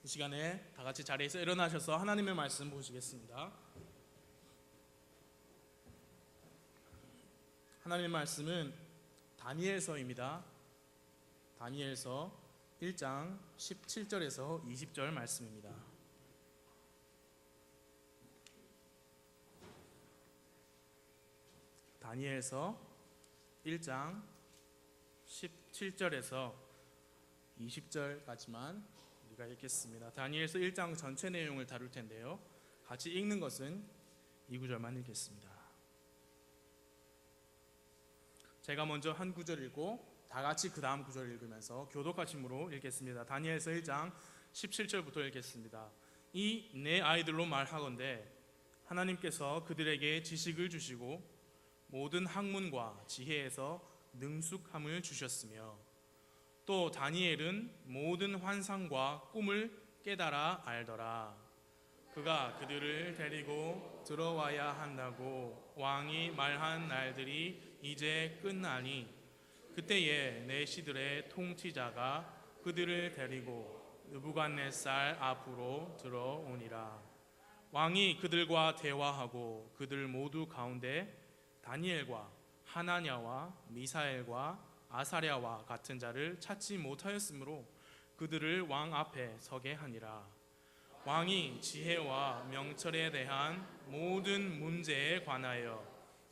이 시간에 다 같이 자리에서 일어나셔서 하나님의 말씀 보시겠습니다. 하나님의 말씀은 다니엘서입니다. 다니엘서 1장 17절에서 20절 말씀입니다. 다니엘서 1장 17절에서 20절까지만 우리가 읽겠습니다. 다니엘서 1장 전체 내용을 다룰 텐데요, 같이 읽는 것은 2구절만 읽겠습니다. 제가 먼저 한 구절 읽고 다 같이 그 다음 구절 읽으면서 교독하심으로 읽겠습니다. 다니엘서 1장 17절부터 읽겠습니다. 이 내 아이들로 말하건대 하나님께서 그들에게 지식을 주시고 모든 학문과 지혜에서 능숙함을 주셨으며 또 다니엘은 모든 환상과 꿈을 깨달아 알더라. 그가 그들을 데리고 들어와야 한다고 왕이 말한 날들이 이제 끝나니 그때에 내 시들의 통치자가 그들을 데리고 느부갓네살 앞으로 들어오니라. 왕이 그들과 대화하고 그들 모두 가운데 다니엘과 하나냐와 미사엘과 아사랴와 같은 자를 찾지 못하였으므로 그들을 왕 앞에 서게 하니라. 왕이 지혜와 명철에 대한 모든 문제에 관하여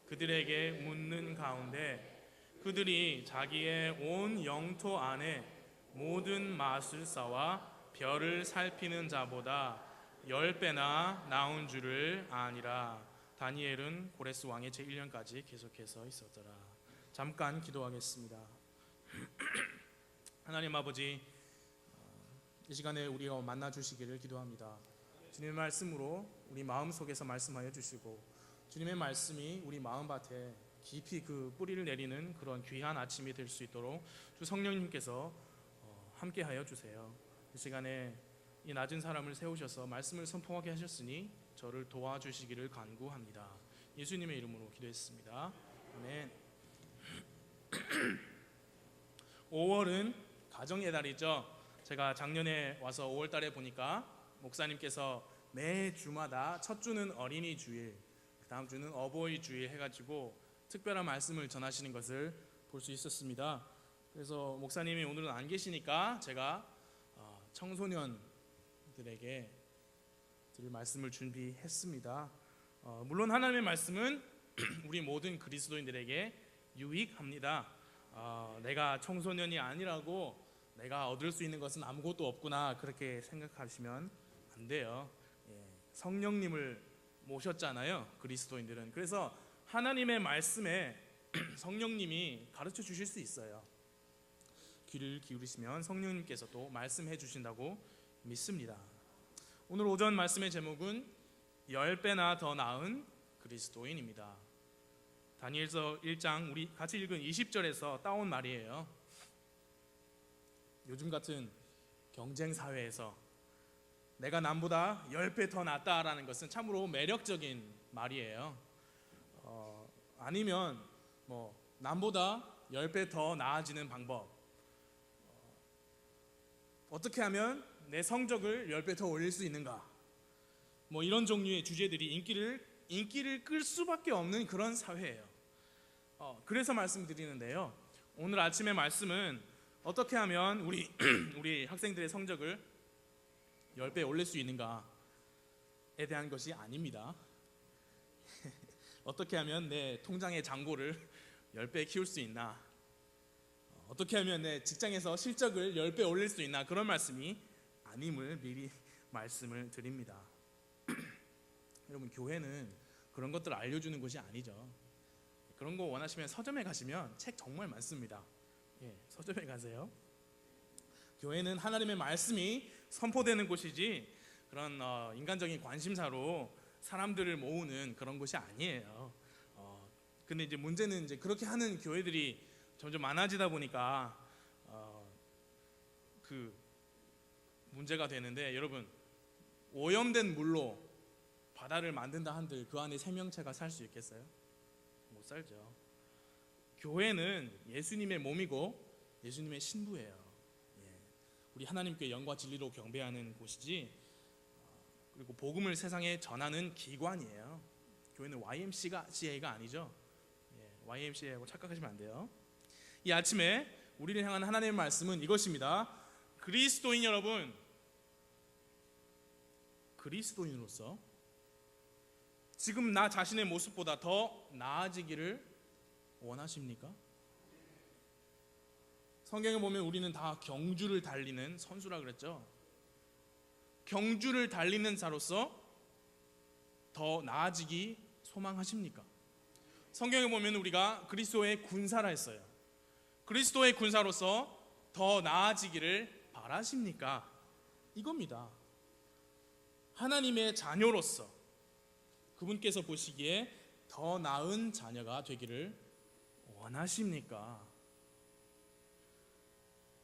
그들에게 묻는 가운데 그들이 자기의 온 영토 안에 모든 마술사와 별을 살피는 자보다 10배나 나은 줄을 아니라. 다니엘은 고레스 왕의 제1년까지 계속해서 있었더라. 잠깐 기도하겠습니다. 하나님 아버지, 이 시간에 우리가 만나 주시기를 기도합니다. 주님의 말씀으로 우리 마음속에서 말씀하여 주시고 주님의 말씀이 우리 마음밭에 깊이 그 뿌리를 내리는 그런 귀한 아침이 될 수 있도록 주 성령님께서 함께하여 주세요. 이 시간에 이 낮은 사람을 세우셔서 말씀을 선포하게 하셨으니 저를 도와주시기를 간구합니다. 예수님의 이름으로 기도했습니다. 아멘. 5월은 가정의 달이죠. 제가 작년에 와서 5월 달에 보니까 목사님께서 매 주마다 첫 주는 어린이 주일, 그 다음 주는 어버이 주일 해가지고 특별한 말씀을 전하시는 것을 볼 수 있었습니다. 그래서 목사님이 오늘은 안 계시니까 제가 청소년들에게 드릴 말씀을 준비했습니다. 물론 하나님의 말씀은 우리 모든 그리스도인들에게 유익합니다. 내가 청소년이 아니라고 내가 얻을 수 있는 것은 아무것도 없구나 그렇게 생각하시면 안 돼요. 성령님을 모셨잖아요, 그리스도인들은. 그래서 하나님의 말씀에 성령님이 가르쳐 주실 수 있어요. 귀를 기울이시면 성령님께서 또 말씀해 주신다고 믿습니다. 오늘 오전 말씀의 제목은 10배나 더 나은 그리스도인입니다. 다니엘서 1장 우리 같이 읽은 20절에서 따온 말이에요. 요즘 같은 경쟁 사회에서 내가 남보다 10배 더 낫다라는 것은 참으로 매력적인 말이에요. 아니면 남보다 10배 더 나아지는 방법, 어떻게 하면 내 성적을 10배 더 올릴 수 있는가, 이런 종류의 주제들이 인기를 끌 수밖에 없는 그런 사회예요. 그래서 말씀드리는데요, 오늘 아침의 말씀은 어떻게 하면 우리 학생들의 성적을 10배 올릴 수 있는가에 대한 것이 아닙니다. 어떻게 하면 내 통장의 잔고를 10배 키울 수 있나, 어떻게 하면 내 직장에서 실적을 10배 올릴 수 있나, 그런 말씀이 아님을 미리 말씀을 드립니다. 여러분, 교회는 그런 것들을 알려주는 곳이 아니죠. 그런 거 원하시면 서점에 가시면 책 정말 많습니다. 서점에 가세요. 교회는 하나님의 말씀이 선포되는 곳이지 그런 인간적인 관심사로 사람들을 모으는 그런 곳이 아니에요. 근데 이제 문제는 이제 그렇게 하는 교회들이 점점 많아지다 보니까 그 문제가 되는데, 여러분, 오염된 물로 바다를 만든다 한들 그 안에 생명체가 살 수 있겠어요? 못 살죠. 교회는 예수님의 몸이고 예수님의 신부예요. 우리 하나님께 영과 진리로 경배하는 곳이지, 그리고 복음을 세상에 전하는 기관이에요. 교회는 YMCA가 아니죠. YMCA라고 착각하시면 안 돼요. 이 아침에 우리를 향한 하나님의 말씀은 이것입니다. 그리스도인 여러분, 그리스도인으로서 지금 나 자신의 모습보다 더 나아지기를 원하십니까? 성경에 보면 우리는 다 경주를 달리는 선수라 그랬죠. 경주를 달리는 자로서 더 나아지기 소망하십니까? 성경에 보면 우리가 그리스도의 군사라 했어요. 그리스도의 군사로서 더 나아지기를 바라십니까? 이겁니다. 하나님의 자녀로서 그분께서 보시기에 더 나은 자녀가 되기를 원하십니까?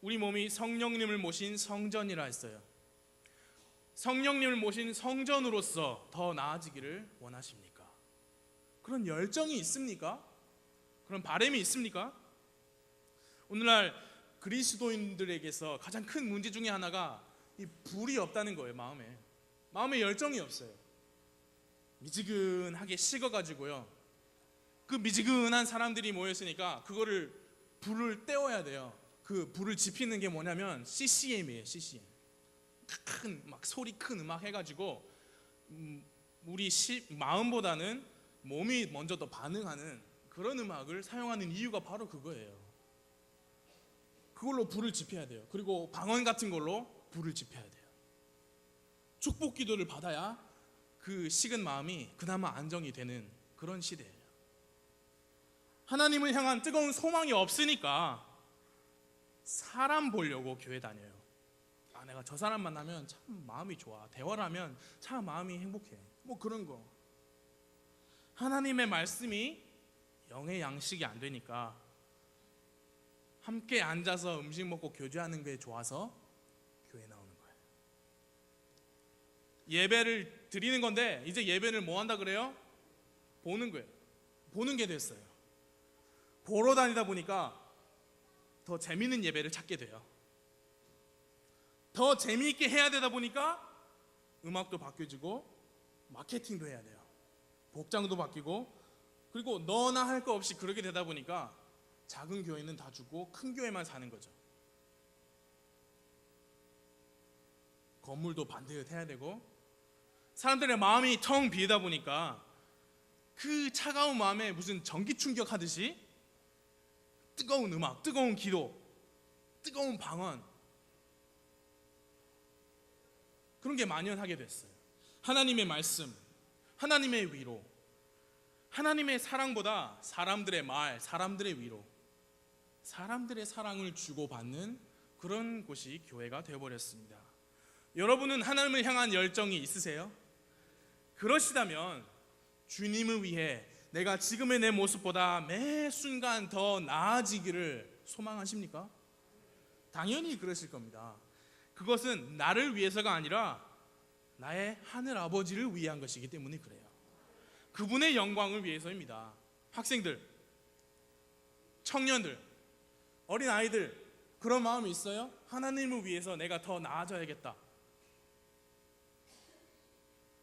우리 몸이 성령님을 모신 성전이라 했어요. 성령님을 모신 성전으로서 더 나아지기를 원하십니까? 그런 열정이 있습니까? 그런 바람이 있습니까? 오늘날 그리스도인들에게서 가장 큰 문제 중에 하나가 이 불이 없다는 거예요. 마음에 열정이 없어요. 미지근하게 식어가지고요, 그 미지근한 사람들이 모였으니까 그거를 불을 떼어야 돼요. 그 불을 지피는 게 뭐냐면 CCM이에요. CCM. 큰 막 소리 큰 음악 해가지고 우리 마음보다는 몸이 먼저 더 반응하는 그런 음악을 사용하는 이유가 바로 그거예요. 그걸로 불을 지펴야 돼요. 그리고 방언 같은 걸로 불을 지펴야 돼요. 축복 기도를 받아야 그 식은 마음이 그나마 안정이 되는 그런 시대예요. 하나님을 향한 뜨거운 소망이 없으니까 사람 보려고 교회 다녀요. 내가 저 사람 만나면 참 마음이 좋아, 대화를 하면 참 마음이 행복해, 뭐 그런 거. 하나님의 말씀이 영의 양식이 안 되니까 함께 앉아서 음식 먹고 교제하는 게 좋아서 교회 나오는 거예요. 예배를 드리는 건데 이제 예배를 뭐 한다 그래요? 보는 거예요. 보는 게 됐어요. 보러 다니다 보니까 더 재밌는 예배를 찾게 돼요. 더 재미있게 해야 되다 보니까 음악도 바뀌어지고 마케팅도 해야 돼요. 복장도 바뀌고, 그리고 너나 할 거 없이 그렇게 되다 보니까 작은 교회는 다 주고 큰 교회만 사는 거죠. 건물도 반듯 해야 되고, 사람들의 마음이 텅 비다 보니까 그 차가운 마음에 무슨 전기 충격하듯이 뜨거운 음악, 뜨거운 기도, 뜨거운 방언, 그런 게 만연하게 됐어요. 하나님의 말씀, 하나님의 위로, 하나님의 사랑보다 사람들의 말, 사람들의 위로, 사람들의 사랑을 주고받는 그런 곳이 교회가 되어버렸습니다. 여러분은 하나님을 향한 열정이 있으세요? 그러시다면 주님을 위해 내가 지금의 내 모습보다 매 순간 더 나아지기를 소망하십니까? 당연히 그러실 겁니다. 그것은 나를 위해서가 아니라 나의 하늘 아버지를 위한 것이기 때문에 그래요. 그분의 영광을 위해서입니다. 학생들, 청년들, 어린아이들, 그런 마음이 있어요? 하나님을 위해서 내가 더 나아져야겠다.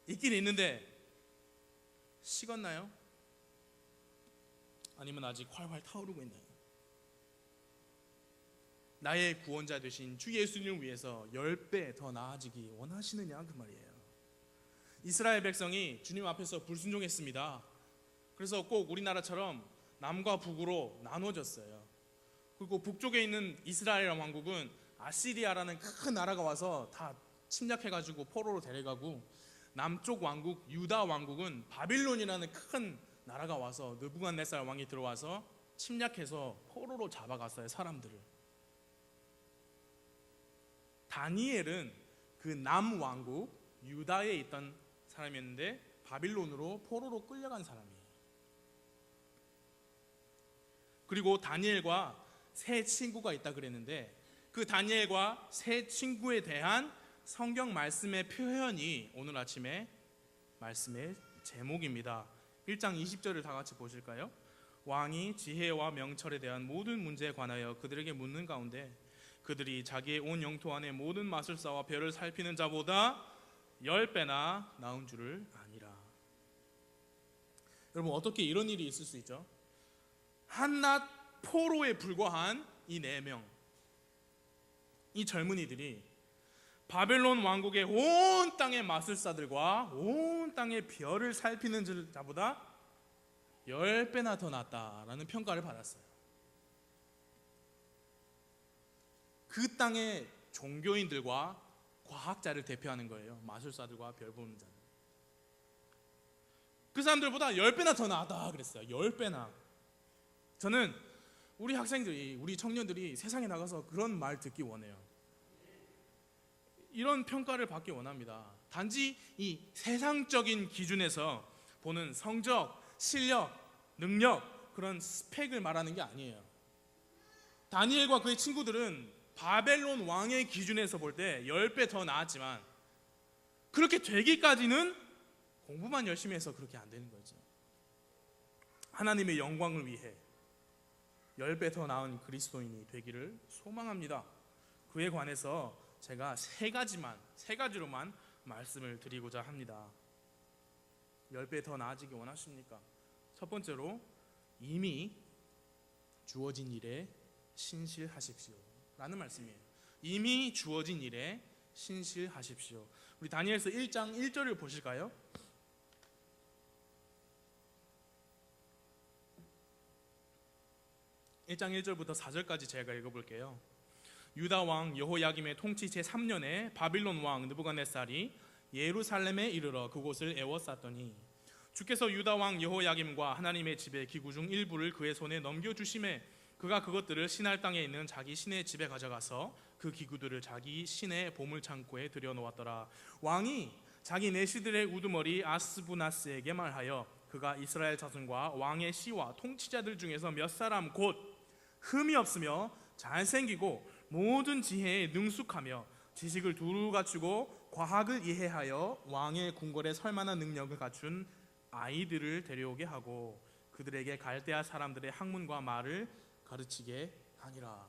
있긴 있는데 식었나요? 아니면 아직 활활 타오르고 있나요? 나의 구원자 되신 주 예수님을 위해서 10배 더 나아지기 원하시느냐, 그 말이에요. 이스라엘 백성이 주님 앞에서 불순종했습니다. 그래서 꼭 우리나라처럼 남과 북으로 나눠졌어요. 그리고 북쪽에 있는 이스라엘 왕국은 아시리아라는 큰 나라가 와서 다 침략해가지고 포로로 데려가고, 남쪽 왕국 유다 왕국은 바빌론이라는 큰 나라가 와서 느부갓네살 왕이 들어와서 침략해서 포로로 잡아갔어요, 사람들을. 다니엘은 그 남왕국 유다에 있던 사람이었는데 바빌론으로 포로로 끌려간 사람이에요. 그리고 다니엘과 세 친구가 있다 그랬는데 그 다니엘과 세 친구에 대한 성경 말씀의 표현이 오늘 아침에 말씀의 제목입니다. 1장 20절을 다 같이 보실까요? 왕이 지혜와 명철에 대한 모든 문제에 관하여 그들에게 묻는 가운데 그들이 자기의 온 영토 안에 모든 마술사와 별을 살피는 자보다 10배나 나은 줄을 아니라. 여러분, 어떻게 이런 일이 있을 수 있죠? 한낱 포로에 불과한 이 4명, 이 젊은이들이 바벨론 왕국의 온 땅의 마술사들과 온 땅의 별을 살피는 자보다 10배나 더 낫다라는 평가를 받았어요. 그 땅의 종교인들과 과학자를 대표하는 거예요. 마술사들과 별 보는 자들. 그 사람들보다 10배나 더 나았다 그랬어요. 10배나. 저는 우리 학생들이, 우리 청년들이 세상에 나가서 그런 말 듣기 원해요. 이런 평가를 받기 원합니다. 단지 이 세상적인 기준에서 보는 성적, 실력, 능력, 그런 스펙을 말하는 게 아니에요. 다니엘과 그의 친구들은 바벨론 왕의 기준에서 볼 때 10배 더 나았지만 그렇게 되기까지는 공부만 열심히 해서 그렇게 안 되는 거죠. 하나님의 영광을 위해 10배 더 나은 그리스도인이 되기를 소망합니다. 그에 관해서 제가 세 가지로만 말씀을 드리고자 합니다. 10배 더 나아지기 원하십니까? 첫 번째로, 이미 주어진 일에 신실하십시오 라는 말씀이에요. 이미 주어진 일에 신실하십시오. 우리 다니엘서 1장 1절을 보실까요? 1장 1절부터 4절까지 제가 읽어볼게요. 유다 왕 여호야김의 통치 제3년에 바빌론 왕 느부갓네살이 예루살렘에 이르러 그곳을 에워쌌더니 주께서 유다 왕 여호야김과 하나님의 집의 기구 중 일부를 그의 손에 넘겨주심에 그가 그것들을 신할 땅에 있는 자기 신의 집에 가져가서 그 기구들을 자기 신의 보물창고에 들여놓았더라. 왕이 자기 내시들의 우두머리 아스부나스에게 말하여 그가 이스라엘 자손과 왕의 시와 통치자들 중에서 몇 사람 곧 흠이 없으며 잘생기고 모든 지혜에 능숙하며 지식을 두루 갖추고 과학을 이해하여 왕의 궁궐에 설만한 능력을 갖춘 아이들을 데려오게 하고 그들에게 갈대아 사람들의 학문과 말을 가르치게 하니라.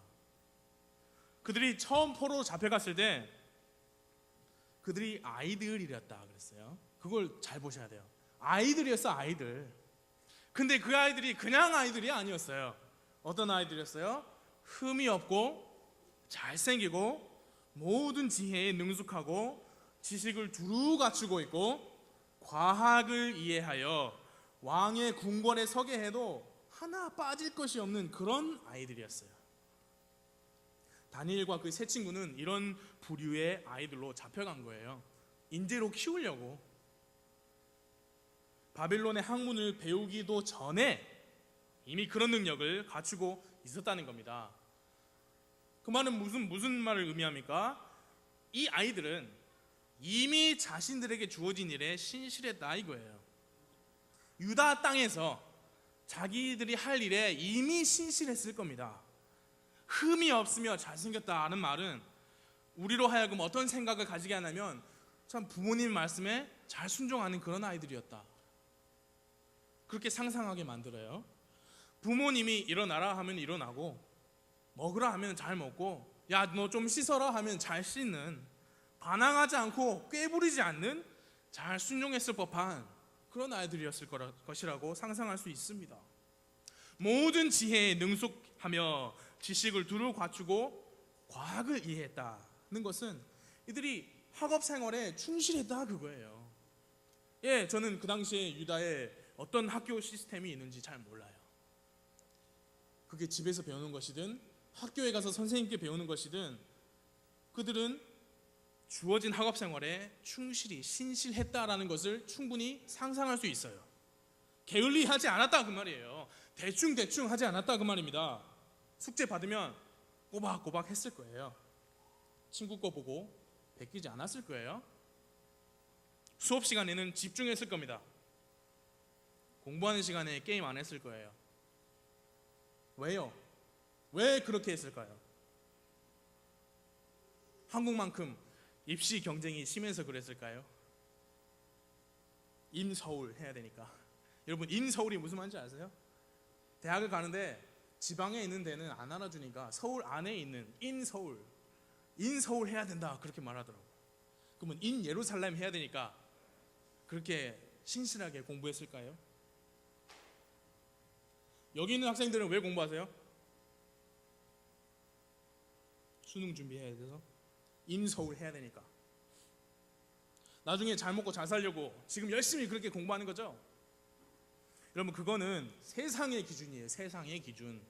그들이 처음 포로 잡혀갔을 때 그들이 아이들이었다 그랬어요. 그걸 잘 보셔야 돼요. 아이들이었어, 아이들. 근데 그 아이들이 그냥 아이들이 아니었어요. 어떤 아이들이었어요? 흠이 없고 잘생기고 모든 지혜에 능숙하고 지식을 두루 갖추고 있고 과학을 이해하여 왕의 궁궐에 서게 해도 하나 빠질 것이 없는 그런 아이들이었어요. 다니엘과 그 세 친구는 이런 부류의 아이들로 잡혀간 거예요. 인재로 키우려고. 바빌론의 학문을 배우기도 전에 이미 그런 능력을 갖추고 있었다는 겁니다. 그 말은 무슨 말을 의미합니까? 이 아이들은 이미 자신들에게 주어진 일에 신실했다 이거예요. 유다 땅에서 자기들이 할 일에 이미 신실했을 겁니다. 흠이 없으며 잘생겼다는 말은 우리로 하여금 어떤 생각을 가지게 하냐면 참 부모님 말씀에 잘 순종하는 그런 아이들이었다, 그렇게 상상하게 만들어요. 부모님이 일어나라 하면 일어나고 먹으라 하면 잘 먹고 야 너 좀 씻어라 하면 잘 씻는, 반항하지 않고 꾀부리지 않는 잘 순종했을 법한 그런 아이들이었을 것이라고 상상할 수 있습니다. 모든 지혜에 능숙하며 지식을 두루 갖추고 과학을 이해했다는 것은 이들이 학업 생활에 충실했다 그거예요. 예, 저는 그 당시에 유다에 어떤 학교 시스템이 있는지 잘 몰라요. 그게 집에서 배우는 것이든 학교에 가서 선생님께 배우는 것이든 그들은 주어진 학업 생활에 충실히 신실했다라는 것을 충분히 상상할 수 있어요. 게을리하지 않았다 그 말이에요. 대충 하지 않았다 그 말입니다. 숙제 받으면 꼬박꼬박 했을 거예요. 친구 거 보고 베끼지 않았을 거예요. 수업 시간에는 집중했을 겁니다. 공부하는 시간에 게임 안 했을 거예요. 왜요? 왜 그렇게 했을까요? 한국만큼 입시 경쟁이 심해서 그랬을까요? 임서울 해야 되니까. 여러분, 임서울이 무슨 말인지 아세요? 대학을 가는데 지방에 있는 데는 안 알아주니까 서울 안에 있는 인서울 해야 된다 그렇게 말하더라고요. 그러면 인 예루살렘 해야 되니까 그렇게 신실하게 공부했을까요? 여기 있는 학생들은 왜 공부하세요? 수능 준비해야 돼서, 인서울 해야 되니까. 나중에 잘 먹고 잘 살려고 지금 열심히 그렇게 공부하는 거죠. 여러분, 그거는 세상의 기준이에요. 세상의 기준.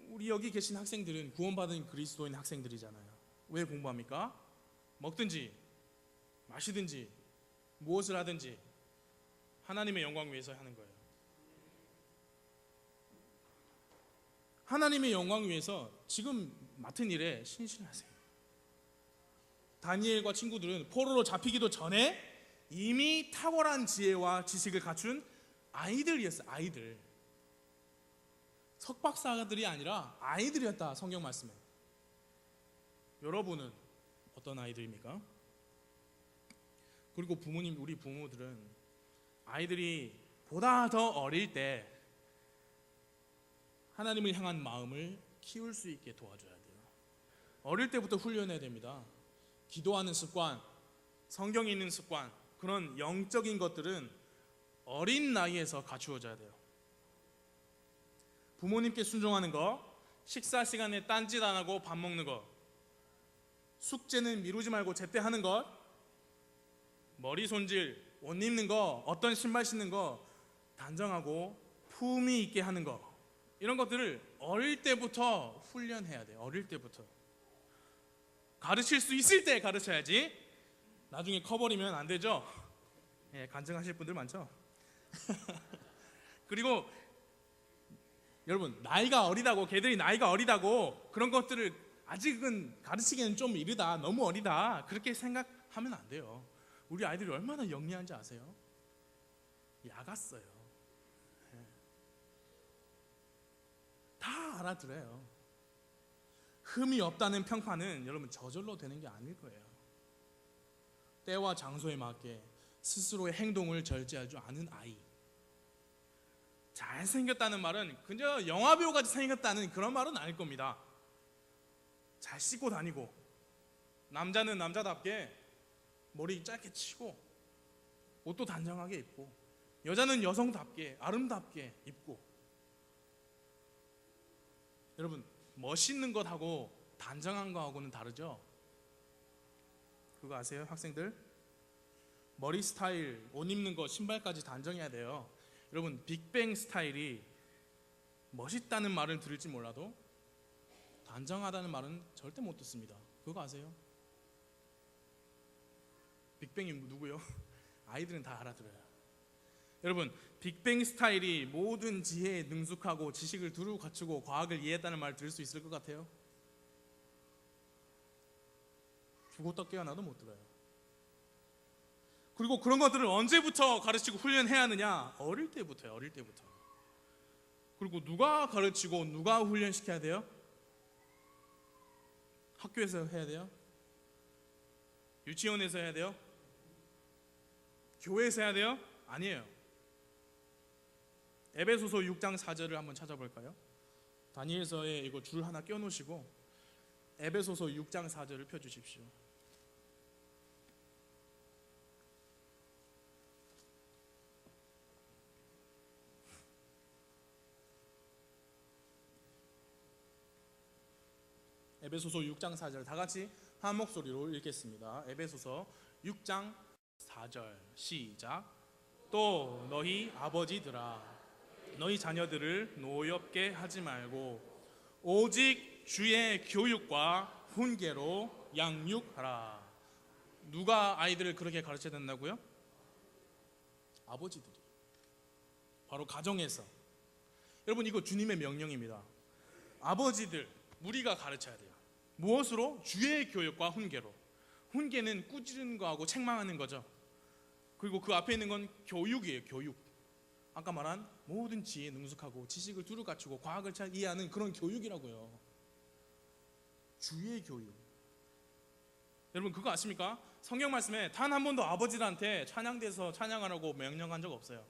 우리 여기 계신 학생들은 구원받은 그리스도인 학생들이잖아요. 왜 공부합니까? 먹든지 마시든지 무엇을 하든지 하나님의 영광 위해서 하는 거예요. 하나님의 영광 위해서 지금 맡은 일에 신실하세요. 다니엘과 친구들은 포로로 잡히기도 전에 이미 탁월한 지혜와 지식을 갖춘 아이들이었어요. 아이들. 석박사들이 아니라 아이들이었다, 성경 말씀에. 여러분은 어떤 아이들입니까? 그리고 부모님, 우리 부모들은 아이들이 보다 더 어릴 때 하나님을 향한 마음을 키울 수 있게 도와줘야 돼요. 어릴 때부터 훈련해야 됩니다. 기도하는 습관, 성경 읽는 습관, 그런 영적인 것들은 어린 나이에서 갖추어져야 돼요. 부모님께 순종하는 거, 식사 시간에 딴짓 안 하고 밥 먹는 거, 숙제는 미루지 말고 제때 하는 것, 머리 손질, 옷 입는 거, 어떤 신발 신는 거 단정하고 품위 있게 하는 거, 이런 것들을 어릴 때부터 훈련해야 돼요. 어릴 때부터. 가르칠 수 있을 때 가르쳐야지 나중에 커버리면 안 되죠. 예, 간증하실 분들 많죠. 그리고 여러분, 나이가 어리다고, 걔들이 나이가 어리다고 그런 것들을 아직은 가르치기는 좀 이르다, 너무 어리다 그렇게 생각하면 안 돼요. 우리 아이들이 얼마나 영리한지 아세요? 야갔어요. 예. 다 알아들어요. 흠이 없다는 평판은 여러분 저절로 되는 게 아닐 거예요. 때와 장소에 맞게 스스로의 행동을 절제할 줄 아는 아이. 잘생겼다는 말은 그저 영화배우같이 생겼다는 그런 말은 아닐 겁니다. 잘 씻고 다니고, 남자는 남자답게 머리 짧게 치고 옷도 단정하게 입고, 여자는 여성답게 아름답게 입고. 여러분, 멋있는 것하고 단정한 거하고는 다르죠? 그거 아세요, 학생들? 머리 스타일, 옷 입는 거, 신발까지 단정해야 돼요. 여러분, 빅뱅 스타일이 멋있다는 말을 들을지 몰라도 단정하다는 말은 절대 못 듣습니다. 그거 아세요? 빅뱅이 누구요? 아이들은 다 알아들어요. 여러분, 빅뱅 스타일이 모든 지혜에 능숙하고 지식을 두루 갖추고 과학을 이해했다는 말을 들을 수 있을 것 같아요? 죽었다 깨어나도 못 들어요. 그리고 그런 것들을 언제부터 가르치고 훈련해야 하느냐? 어릴 때부터요. 어릴 때부터. 그리고 누가 가르치고 누가 훈련시켜야 돼요? 학교에서 해야 돼요? 유치원에서 해야 돼요? 교회에서 해야 돼요? 아니에요. 에베소서 6장 4절을 한번 찾아볼까요? 다니엘서에 이거 줄 하나 껴놓으시고 에베소서 6장 4절을 펴주십시오. 에베소서 6장 4절 다 같이 한 목소리로 읽겠습니다. 에베소서 6장 4절 시작. 또 너희 아버지들아, 너희 자녀들을 노엽게 하지 말고 오직 주의 교육과 훈계로 양육하라. 누가 아이들을 그렇게 가르쳐야 된다고요? 아버지들이. 바로 가정에서. 여러분, 이거 주님의 명령입니다. 아버지들, 우리가 가르쳐야 돼요. 무엇으로? 주의 교육과 훈계로. 훈계는 꾸짖는 거하고 책망하는 거죠. 그리고 그 앞에 있는 건 교육이에요. 교육. 아까 말한 모든 지혜에 능숙하고 지식을 두루 갖추고 과학을 잘 이해하는 그런 교육이라고요. 주의 교육. 여러분, 그거 아십니까? 성경 말씀에 단 한 번도 아버지들한테 찬양대에서 찬양하라고 명령한 적 없어요.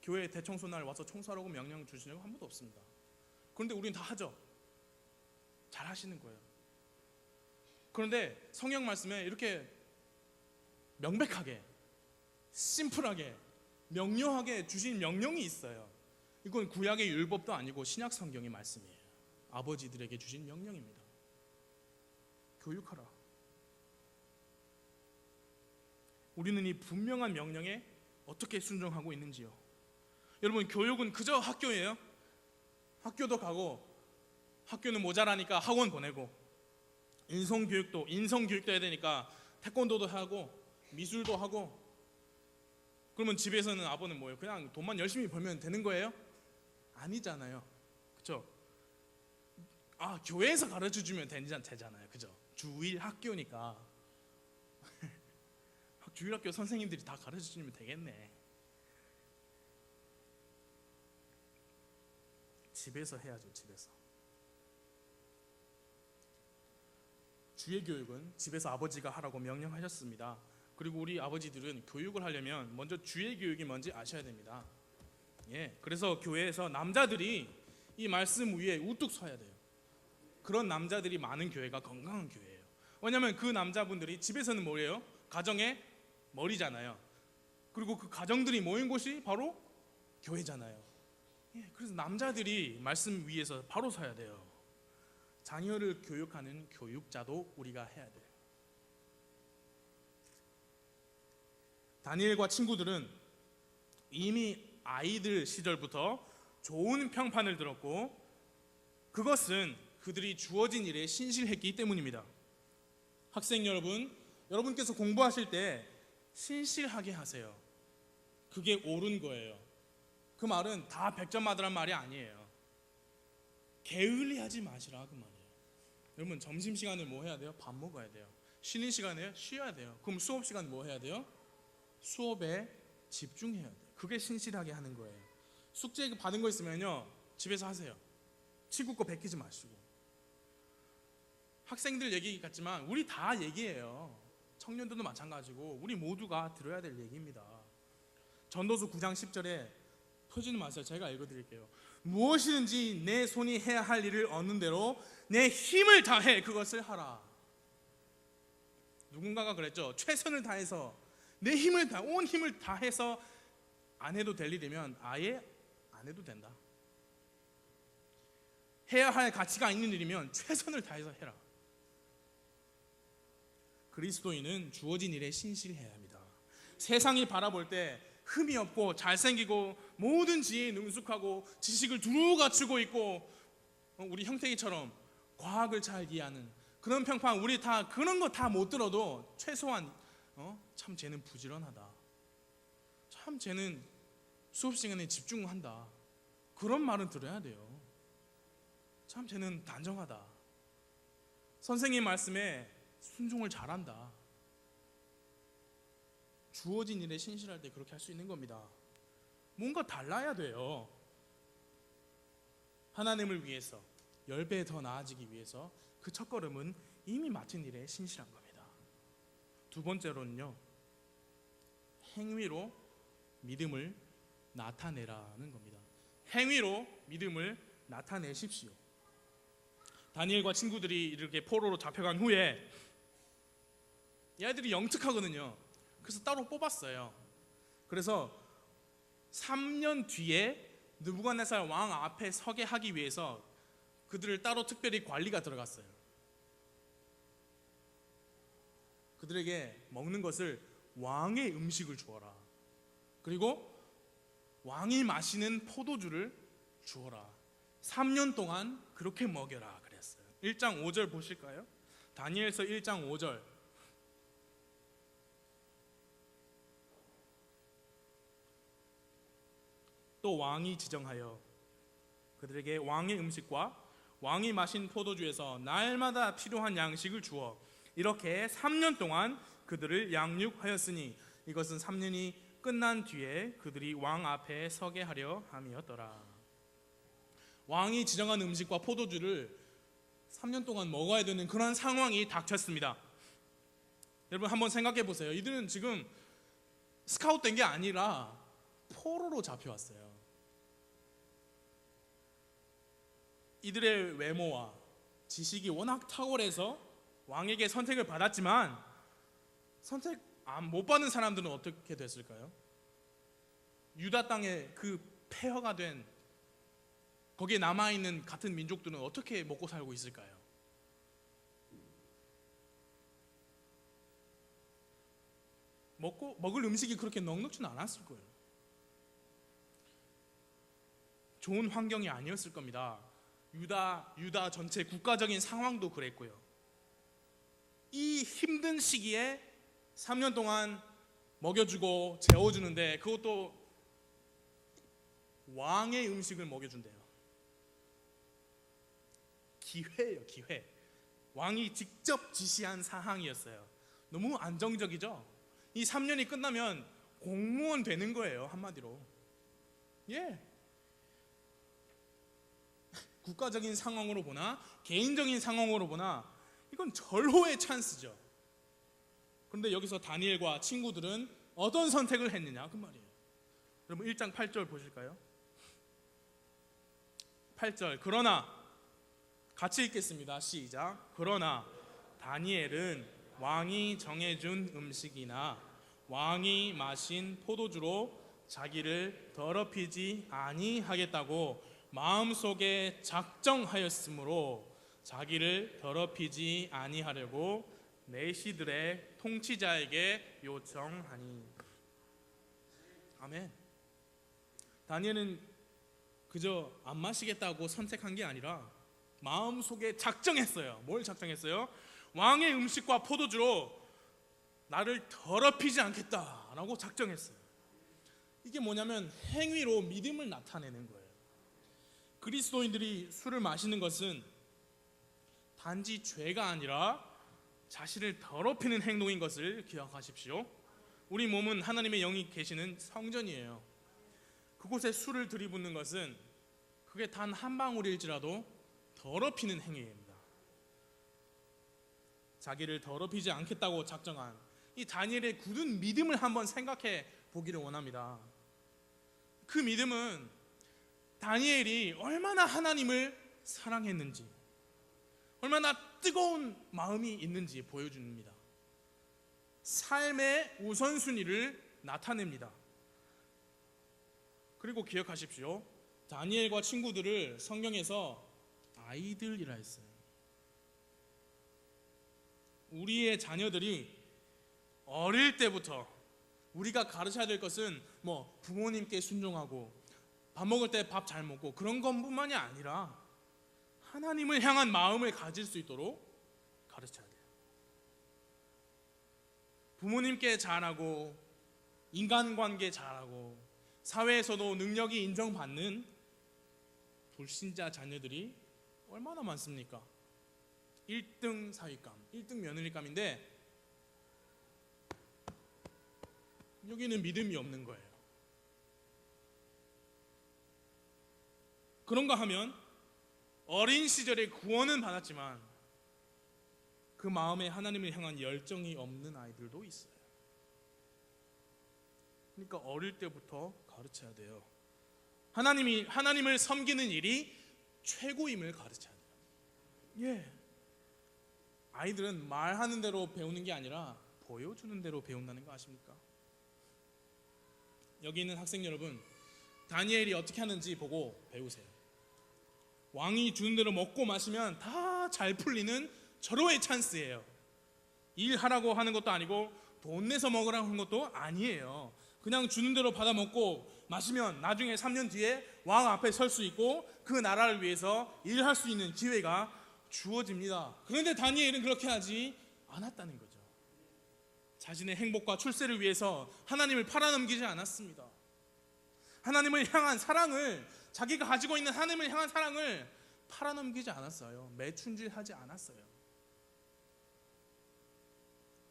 교회 대청소 날 와서 청소하라고 명령 주신 적 한 번도 없습니다. 그런데 우리는 다 하죠. 잘 하시는 거예요. 그런데 성경 말씀에 이렇게 명백하게, 심플하게, 명료하게 주신 명령이 있어요. 이건 구약의 율법도 아니고 신약 성경의 말씀이에요. 아버지들에게 주신 명령입니다. 교육하라. 우리는 이 분명한 명령에 어떻게 순종하고 있는지요? 여러분, 교육은 그저 학교예요. 학교도 가고, 학교는 모자라니까 학원 보내고, 인성교육도 해야 되니까 태권도도 하고 미술도 하고. 그러면 집에서는 아버는 뭐예요? 그냥 돈만 열심히 벌면 되는 거예요? 아니잖아요. 그렇죠? 교회에서 가르쳐주면 되잖아요. 그죠? 주일 학교니까 주일 학교 선생님들이 다 가르쳐주면 되겠네. 집에서 해야죠. 집에서. 주의 교육은 집에서 아버지가 하라고 명령하셨습니다. 그리고 우리 아버지들은 교육을 하려면 먼저 주의 교육이 뭔지 아셔야 됩니다. 그래서 교회에서 남자들이 이 말씀 위에 우뚝 서야 돼요. 그런 남자들이 많은 교회가 건강한 교회예요. 왜냐하면 그 남자분들이 집에서는 뭐예요? 가정의 머리잖아요. 그리고 그 가정들이 모인 곳이 바로 교회잖아요. 그래서 남자들이 말씀 위에서 바로 서야 돼요. 자녀를 교육하는 교육자도 우리가 해야 돼요. 다니엘과 친구들은 이미 아이들 시절부터 좋은 평판을 들었고, 그것은 그들이 주어진 일에 신실했기 때문입니다. 학생 여러분, 여러분께서 공부하실 때 신실하게 하세요. 그게 옳은 거예요. 그 말은 다 100점 받으란 말이 아니에요. 게을리하지 마시라 그 말이에요. 여러분, 점심시간에 뭐 해야 돼요? 밥 먹어야 돼요. 쉬는 시간에 쉬어야 돼요. 그럼 수업 시간 뭐 해야 돼요? 수업에 집중해야 돼요. 그게 신실하게 하는 거예요. 숙제 받은 거 있으면요, 집에서 하세요. 친구 거 베끼지 마시고. 학생들 얘기 같지만 우리 다 얘기해요. 청년들도 마찬가지고 우리 모두가 들어야 될 얘기입니다. 전도서 9장 10절에 표지는 마세요. 제가 읽어드릴게요. 무엇이든지 내 손이 해야 할 일을 얻는 대로 내 힘을 다해 그것을 하라. 누군가가 그랬죠. 최선을 다해서 내 힘을 다, 온 힘을 다해서 안 해도 될 일이면 아예 안 해도 된다. 해야 할 가치가 있는 일이면 최선을 다해서 해라. 그리스도인은 주어진 일에 신실해야 합니다. 세상이 바라볼 때 흠이 없고 잘생기고 모든 지혜에 능숙하고 지식을 두루 갖추고 있고 우리 형태기처럼 과학을 잘 이해하는 그런 평판, 우리 다 그런 거 다 못 들어도 최소한 참 쟤는 부지런하다, 참 쟤는 수업 시간에 집중한다, 그런 말은 들어야 돼요. 참 쟤는 단정하다, 선생님 말씀에 순종을 잘한다. 주어진 일에 신실할 때 그렇게 할 수 있는 겁니다. 뭔가 달라야 돼요. 하나님을 위해서 10배 더 나아지기 위해서 그 첫걸음은 이미 맡은 일에 신실한 겁니다. 두 번째로는요, 행위로 믿음을 나타내라는 겁니다. 행위로 믿음을 나타내십시오. 다니엘과 친구들이 이렇게 포로로 잡혀간 후에 얘들이 영특하거든요. 그래서 따로 뽑았어요. 그래서 3년 뒤에 느부갓네살 왕 앞에 서게 하기 위해서 그들을 따로 특별히 관리가 들어갔어요. 그들에게 먹는 것을 왕의 음식을 주어라. 그리고 왕이 마시는 포도주를 주어라. 3년 동안 그렇게 먹여라 그랬어요. 1장 5절 보실까요? 다니엘서 1장 5절. 또 왕이 지정하여 그들에게 왕의 음식과 왕이 마신 포도주에서 날마다 필요한 양식을 주어 이렇게 3년 동안 그들을 양육하였으니 이것은 3년이 끝난 뒤에 그들이 왕 앞에 서게 하려 함이었더라. 왕이 지정한 음식과 포도주를 3년 동안 먹어야 되는 그런 상황이 닥쳤습니다. 여러분 한번 생각해 보세요. 이들은 지금 스카웃 된 게 아니라 포로로 잡혀왔어요. 이들의 외모와 지식이 워낙 탁월해서 왕에게 선택을 받았지만 선택 못 받은 사람들은 어떻게 됐을까요? 유다 땅에 그 폐허가 된 거기에 남아있는 같은 민족들은 어떻게 먹고 살고 있을까요? 먹을 음식이 그렇게 넉넉지는 않았을 거예요. 좋은 환경이 아니었을 겁니다. 유다 전체 국가적인 상황도 그랬고요. 이 힘든 시기에 3년 동안 먹여주고 재워주는데 그것도 왕의 음식을 먹여준대요. 기회예요, 기회. 왕이 직접 지시한 사항이었어요. 너무 안정적이죠? 이 3년이 끝나면 공무원 되는 거예요, 한마디로. 예. 국가적인 상황으로 보나 개인적인 상황으로 보나 이건 절호의 찬스죠. 그런데 여기서 다니엘과 친구들은 어떤 선택을 했느냐 그 말이에요. 여러분 1장 8절 보실까요? 8절 그러나 같이 읽겠습니다. 시작. 그러나 다니엘은 왕이 정해준 음식이나 왕이 마신 포도주로 자기를 더럽히지 아니하겠다고 마음속에 작정하였으므로 자기를 더럽히지 아니하려고 내시들의 통치자에게 요청하니. 아멘. 다니엘은 그저 안 마시겠다고 선택한 게 아니라 마음속에 작정했어요. 뭘 작정했어요? 왕의 음식과 포도주로 나를 더럽히지 않겠다라고 작정했어요. 이게 뭐냐면 행위로 믿음을 나타내는 거예요. 그리스도인들이 술을 마시는 것은 단지 죄가 아니라 자신을 더럽히는 행동인 것을 기억하십시오. 우리 몸은 하나님의 영이 계시는 성전이에요. 그곳에 술을 들이붓는 것은 그게 단 한 방울일지라도 더럽히는 행위입니다. 자기를 더럽히지 않겠다고 작정한 이 다니엘의 굳은 믿음을 한번 생각해 보기를 원합니다. 그 믿음은 다니엘이 얼마나 하나님을 사랑했는지, 얼마나 뜨거운 마음이 있는지 보여줍니다. 삶의 우선순위를 나타냅니다. 그리고 기억하십시오. 다니엘과 친구들을 성경에서 아이들이라 했어요. 우리의 자녀들이 어릴 때부터 우리가 가르쳐야 될 것은 부모님께 순종하고 밥 먹을 때 밥 잘 먹고 그런 것뿐만이 아니라 하나님을 향한 마음을 가질 수 있도록 가르쳐야 돼요. 부모님께 잘하고 인간관계 잘하고 사회에서도 능력이 인정받는 불신자 자녀들이 얼마나 많습니까? 1등 사위감, 1등 며느리감인데 여기는 믿음이 없는 거예요. 그런가 하면 어린 시절에 구원은 받았지만 그 마음에 하나님을 향한 열정이 없는 아이들도 있어요. 그러니까 어릴 때부터 가르쳐야 돼요. 하나님을 섬기는 일이 최고임을 가르쳐야 돼요. 예. 아이들은 말하는 대로 배우는 게 아니라 보여주는 대로 배운다는 거 아십니까? 여기 있는 학생 여러분, 다니엘이 어떻게 하는지 보고 배우세요. 왕이 주는 대로 먹고 마시면 다 잘 풀리는 절호의 찬스예요. 일하라고 하는 것도 아니고 돈 내서 먹으라고 하는 것도 아니에요. 그냥 주는 대로 받아 먹고 마시면 나중에 3년 뒤에 왕 앞에 설 수 있고 그 나라를 위해서 일할 수 있는 기회가 주어집니다. 그런데 다니엘은 그렇게 하지 않았다는 거죠. 자신의 행복과 출세를 위해서 하나님을 팔아넘기지 않았습니다. 하나님을 향한 사랑을, 자기가 가지고 있는 하나님을 향한 사랑을 팔아넘기지 않았어요. 매춘질하지 않았어요.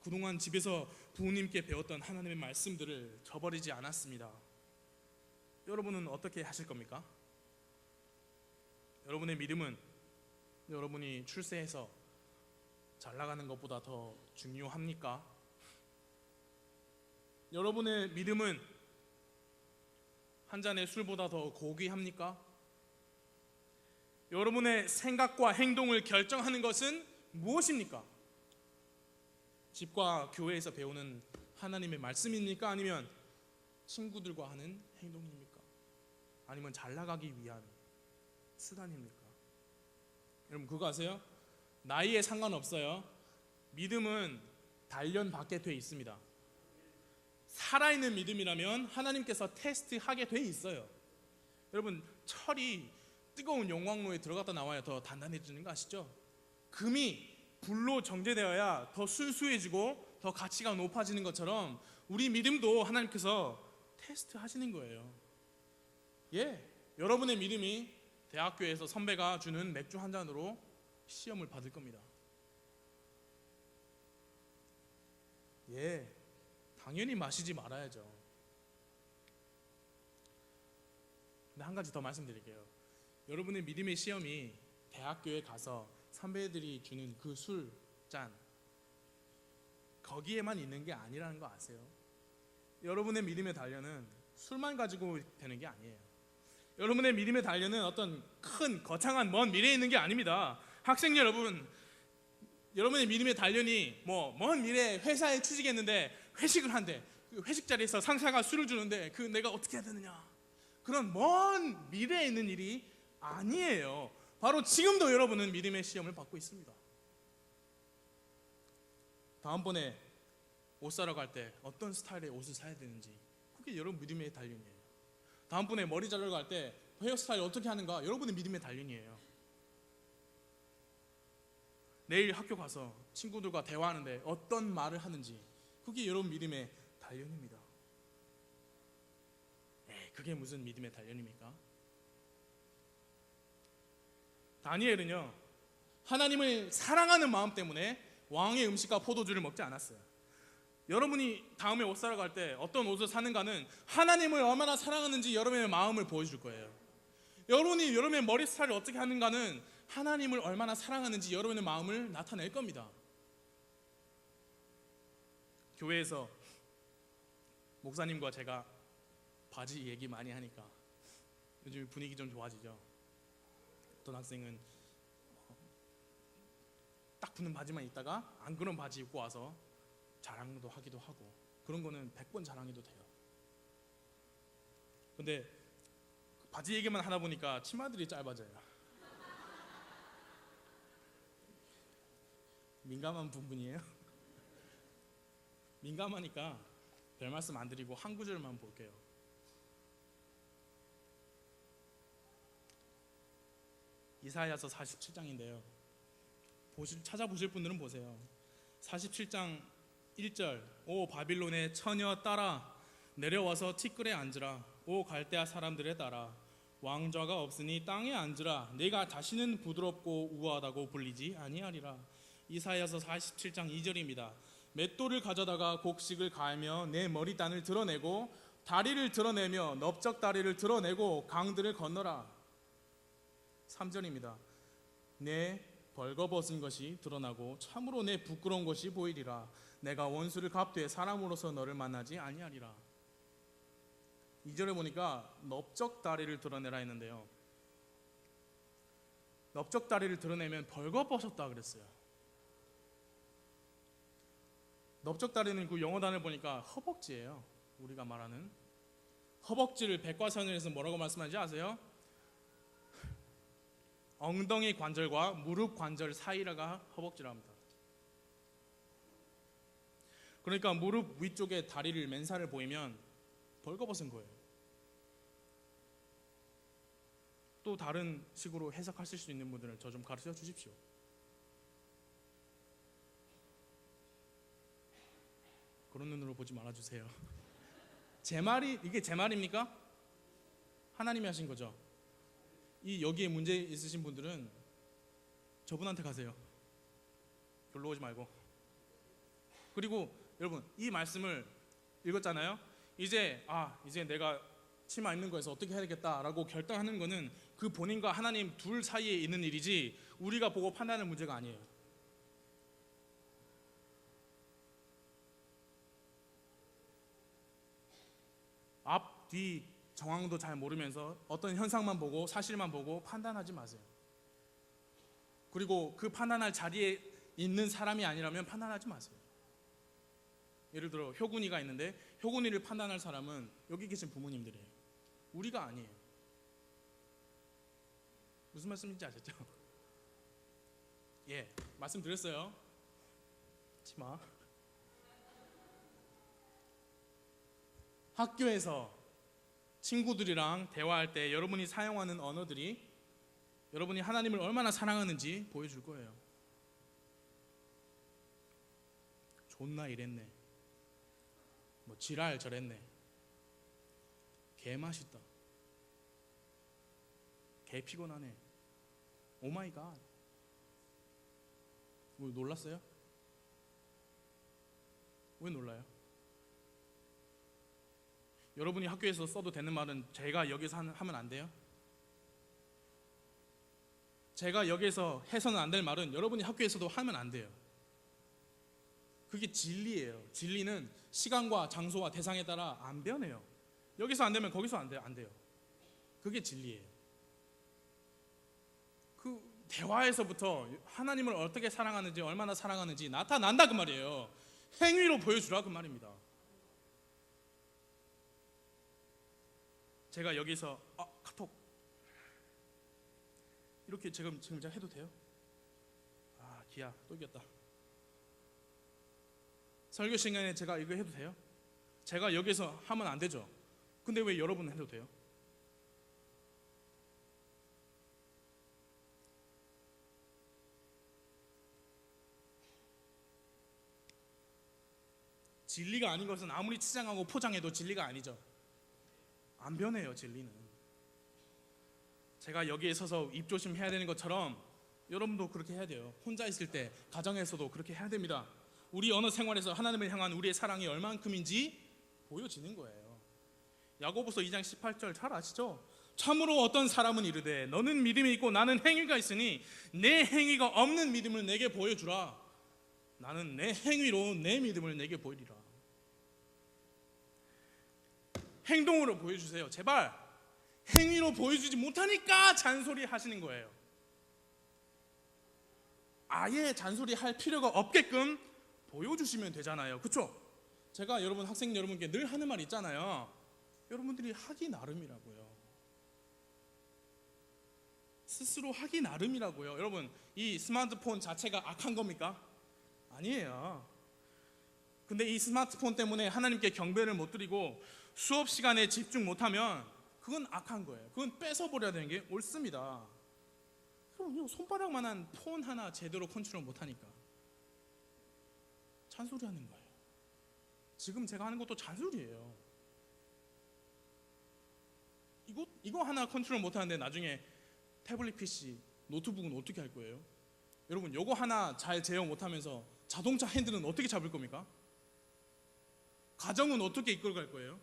그동안 집에서 부모님께 배웠던 하나님의 말씀들을 저버리지 않았습니다. 여러분은 어떻게 하실 겁니까? 여러분의 믿음은 여러분이 출세해서 잘 나가는 것보다 더 중요합니까? 여러분의 믿음은 한 잔의 술보다 더 고귀합니까? 여러분의 생각과 행동을 결정하는 것은 무엇입니까? 집과 교회에서 배우는 하나님의 말씀입니까? 아니면 친구들과 하는 행동입니까? 아니면 잘 나가기 위한 수단입니까? 여러분 그거 아세요? 나이에 상관없어요. 믿음은 단련받게 돼 있습니다. 살아있는 믿음이라면 하나님께서 테스트하게 돼 있어요. 여러분 철이 뜨거운 용광로에 들어갔다 나와야 더 단단해지는 거 아시죠? 금이 불로 정제되어야 더 순수해지고 더 가치가 높아지는 것처럼 우리 믿음도 하나님께서 테스트하시는 거예요. 여러분의 믿음이 대학교에서 선배가 주는 맥주 한 잔으로 시험을 받을 겁니다. 당연히 마시지 말아야죠. 근데 한 가지 더 말씀드릴게요. 여러분의 믿음의 시험이 대학교에 가서 선배들이 주는 그 술잔 거기에만 있는 게 아니라는 거 아세요? 여러분의 믿음의 단련은 술만 가지고 되는 게 아니에요. 여러분의 믿음의 단련은 어떤 큰 거창한 먼 미래에 있는 게 아닙니다. 학생 여러분, 여러분의 믿음의 단련이 먼 미래에 회사에 취직했는데 회식을 한대. 그 회식 자리에서 상사가 술을 주는데 그 내가 어떻게 해야 되느냐, 그런 먼 미래에 있는 일이 아니에요. 바로 지금도 여러분은 믿음의 시험을 받고 있습니다. 다음번에 옷 사러 갈 때 어떤 스타일의 옷을 사야 되는지, 그게 여러분 믿음의 단련이에요. 다음번에 머리 자르러 갈 때 헤어스타일 어떻게 하는가, 여러분의 믿음의 단련이에요. 내일 학교 가서 친구들과 대화하는데 어떤 말을 하는지, 그게 여러분 믿음의 단련입니다. 그게 무슨 믿음의 단련입니까? 다니엘은요, 하나님을 사랑하는 마음 때문에 왕의 음식과 포도주를 먹지 않았어요. 여러분이 다음에 옷 사러 갈 때 어떤 옷을 사는가는 하나님을 얼마나 사랑하는지 여러분의 마음을 보여줄 거예요. 여러분이 여러분의 머리 스타일을 어떻게 하는가는 하나님을 얼마나 사랑하는지 여러분의 마음을 나타낼 겁니다. 교회에서 목사님과 제가 바지 얘기 많이 하니까 요즘 분위기 좀 좋아지죠. 어떤 학생은 딱 붙는 바지만 입다가 안 그런 바지 입고 와서 자랑도 하기도 하고, 그런 거는 100번 자랑해도 돼요. 근데 바지 얘기만 하다 보니까 치마들이 짧아져요. 민감한 부분이에요. 민감하니까 별 말씀 안 드리고 한 구절만 볼게요. 이사야서 47장인데요. 찾아보실 분들은 보세요. 47장 1절, 오 바빌론의 처녀 따라 내려와서 티끌에 앉으라. 오 갈대아 사람들의 따라 왕좌가 없으니 땅에 앉으라. 내가 다시는 부드럽고 우아하다고 불리지 아니하리라. 이사야서 47장 2절입니다. 맷돌을 가져다가 곡식을 갈며 내 머리단을 드러내고 다리를 드러내며 넓적 다리를 드러내고 강들을 건너라. 3절입니다. 내 벌거벗은 것이 드러나고 참으로 내 부끄러운 것이 보이리라. 내가 원수를 갚되 사람으로서 너를 만나지 아니하리라. 2절에 보니까 넓적 다리를 드러내라 했는데요, 넓적 다리를 드러내면 벌거벗었다 그랬어요. 넓적 다리는 그 영어 단어를 보니까 허벅지예요. 우리가 말하는 허벅지를 백과사전에서 뭐라고 말씀하는지 아세요? 엉덩이 관절과 무릎 관절 사이가 허벅지라 합니다. 그러니까 무릎 위쪽에 다리를 맨살을 보이면 벌거벗은 거예요. 또 다른 식으로 해석하실 수 있는 분들은 저 좀 가르쳐 주십시오. 그런 눈으로 보지 말아주세요. 이게 제 말입니까? 하나님이 하신 거죠. 여기에 문제 있으신 분들은 저분한테 가세요. 별로 오지 말고. 그리고 여러분, 이 말씀을 읽었잖아요. 이제 내가 치마 입는 거에서 어떻게 해야겠다라고 결단하는 거는 그 본인과 하나님 둘 사이에 있는 일이지 우리가 보고 판단하는 문제가 아니에요. 앞, 뒤 정황도 잘 모르면서 어떤 현상만 보고 사실만 보고 판단하지 마세요. 그리고 그 판단할 자리에 있는 사람이 아니라면 판단하지 마세요. 예를 들어 효군이가 있는데 효군이를 판단할 사람은 여기 계신 부모님들이에요. 우리가 아니에요. 무슨 말씀인지 아셨죠? 예, 말씀드렸어요. 치마. 학교에서 친구들이랑 대화할 때 여러분이 사용하는 언어들이 여러분이 하나님을 얼마나 사랑하는지 보여줄 거예요. 존나 이랬네, 뭐 지랄 저랬네, 개 맛있다, 개 피곤하네, 오마이갓. 뭐 놀랐어요? 왜 놀라요? 여러분이 학교에서 써도 되는 말은 제가 여기서 하면 안 돼요? 제가 여기서 해서는 안 될 말은 여러분이 학교에서도 하면 안 돼요. 그게 진리예요. 진리는 시간과 장소와 대상에 따라 안 변해요. 여기서 안 되면 거기서 안 돼요. 그게 진리예요. 그 대화에서부터 하나님을 어떻게 사랑하는지, 얼마나 사랑하는지 나타난다 그 말이에요. 행위로 보여주라 그 말입니다. 제가 여기서 카톡 이렇게 지금 제가 해도 돼요? 기야 또 이겼다. 설교 시간에 제가 이거 해도 돼요? 제가 여기서 하면 안 되죠. 근데 왜 여러분은 해도 돼요? 진리가 아닌 것은 아무리 치장하고 포장해도 진리가 아니죠. 안 변해요. 진리는. 제가 여기에 서서 입조심해야 되는 것처럼 여러분도 그렇게 해야 돼요. 혼자 있을 때 가정에서도 그렇게 해야 됩니다. 우리 언어 생활에서 하나님을 향한 우리의 사랑이 얼만큼인지 보여지는 거예요. 야고보서 2장 18절 잘 아시죠? 참으로 어떤 사람은 이르되 너는 믿음이 있고 나는 행위가 있으니 내 행위가 없는 믿음을 내게 보여주라. 나는 내 행위로 내 믿음을 내게 보이리라. 행동으로 보여주세요. 제발. 행위로 보여주지 못하니까 잔소리 하시는 거예요. 아예 잔소리 할 필요가 없게끔 보여주시면 되잖아요. 그렇죠? 제가 여러분 학생 여러분께 늘 하는 말 있잖아요. 여러분들이 하기 나름이라고요. 스스로 하기 나름이라고요. 여러분 이 스마트폰 자체가 악한 겁니까? 아니에요. 근데 이 스마트폰 때문에 하나님께 경배를 못 드리고 수업 시간에 집중 못하면 그건 악한 거예요. 그건 뺏어버려야 되는 게 옳습니다. 그럼 손바닥만한 폰 하나 제대로 컨트롤 못하니까 잔소리하는 거예요. 지금 제가 하는 것도 잔소리예요. 이거 하나 컨트롤 못하는데 나중에 태블릿 PC, 노트북은 어떻게 할 거예요? 여러분 이거 하나 잘 제어 못하면서 자동차 핸들은 어떻게 잡을 겁니까? 가정은 어떻게 이끌어갈 거예요?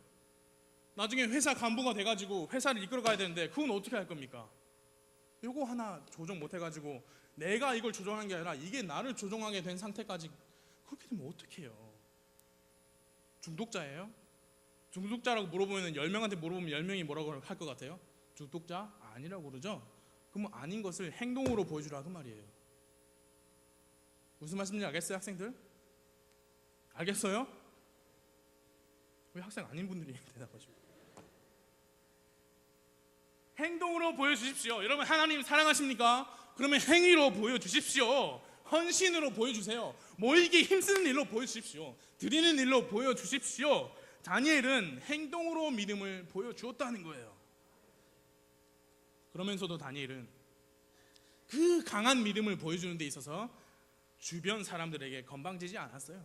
나중에 회사 간부가 돼가지고 회사를 이끌어가야 되는데 그건 어떻게 할 겁니까? 이거 하나 조정 못해가지고 내가 이걸 조정한 게 아니라 이게 나를 조정하게 된 상태까지 그렇게 되면 어떻게 해요? 중독자예요? 중독자라고 물어보면 10명한테 물어보면 10명이 뭐라고 할 것 같아요? 중독자? 아니라고 그러죠? 그러면 아닌 것을 행동으로 보여주라 그 말이에요. 무슨 말씀인지 알겠어요 학생들? 알겠어요? 왜 학생 아닌 분들이 대답하시고 행동으로 보여주십시오. 여러분 하나님 사랑하십니까? 그러면 행위로 보여주십시오. 헌신으로 보여주세요. 모이기 힘쓰는 일로 보여주십시오. 드리는 일로 보여주십시오. 다니엘은 행동으로 믿음을 보여주었다는 거예요. 그러면서도 다니엘은 그 강한 믿음을 보여주는 데 있어서 주변 사람들에게 건방지지 않았어요.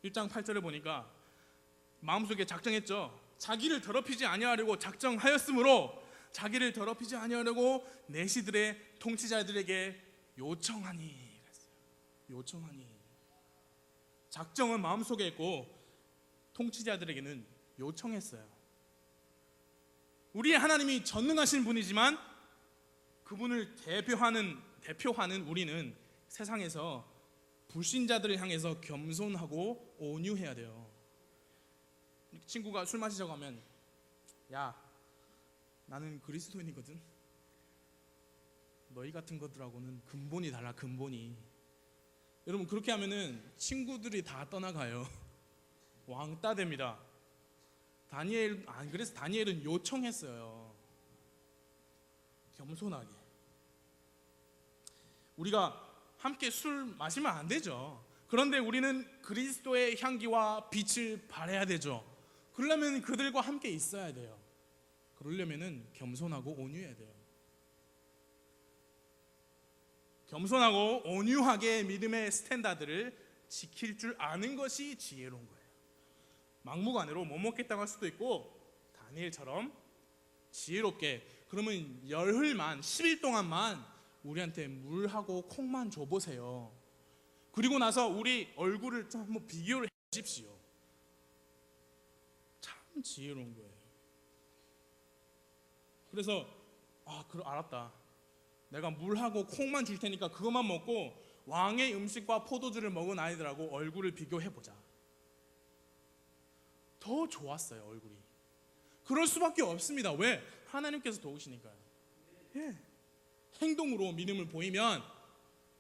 1장 8절을 보니까 마음속에 작정했죠. 자기를 더럽히지 아니하려고 작정하였으므로 자기를 더럽히지 아니하려고 내시들의 통치자들에게 요청하니 그랬어요. 요청하니. 작정은 마음속에 있고 통치자들에게는 요청했어요. 우리의 하나님이 전능하신 분이지만 그분을 대표하는 우리는 세상에서 불신자들을 향해서 겸손하고 온유해야 돼요. 친구가 술 마시자고 하면 야, 나는 그리스도인이거든. 너희 같은 것들하고는 근본이 달라, 근본이. 여러분, 그렇게 하면은 친구들이 다 떠나가요. 왕따 됩니다. 그래서 다니엘은 요청했어요. 겸손하게. 우리가 함께 술 마시면 안 되죠. 그런데 우리는 그리스도의 향기와 빛을 발해야 되죠. 그러려면 그들과 함께 있어야 돼요. 그러려면 겸손하고 온유해야 돼요. 겸손하고 온유하게 믿음의 스탠다드를 지킬 줄 아는 것이 지혜로운 거예요. 막무가내로 못 먹겠다고 할 수도 있고, 다니엘처럼 지혜롭게, 그러면 열흘만, 10일 동안만 우리한테 물하고 콩만 줘보세요. 그리고 나서 우리 얼굴을 좀 한번 비교를 해보십시오. 참 지혜로운 거예요. 그래서 알았다. 내가 물하고 콩만 줄 테니까 그것만 먹고 왕의 음식과 포도주를 먹은 아이들하고 얼굴을 비교해보자. 더 좋았어요, 얼굴이. 그럴 수밖에 없습니다. 왜? 하나님께서 도우시니까요. 예. 행동으로 믿음을 보이면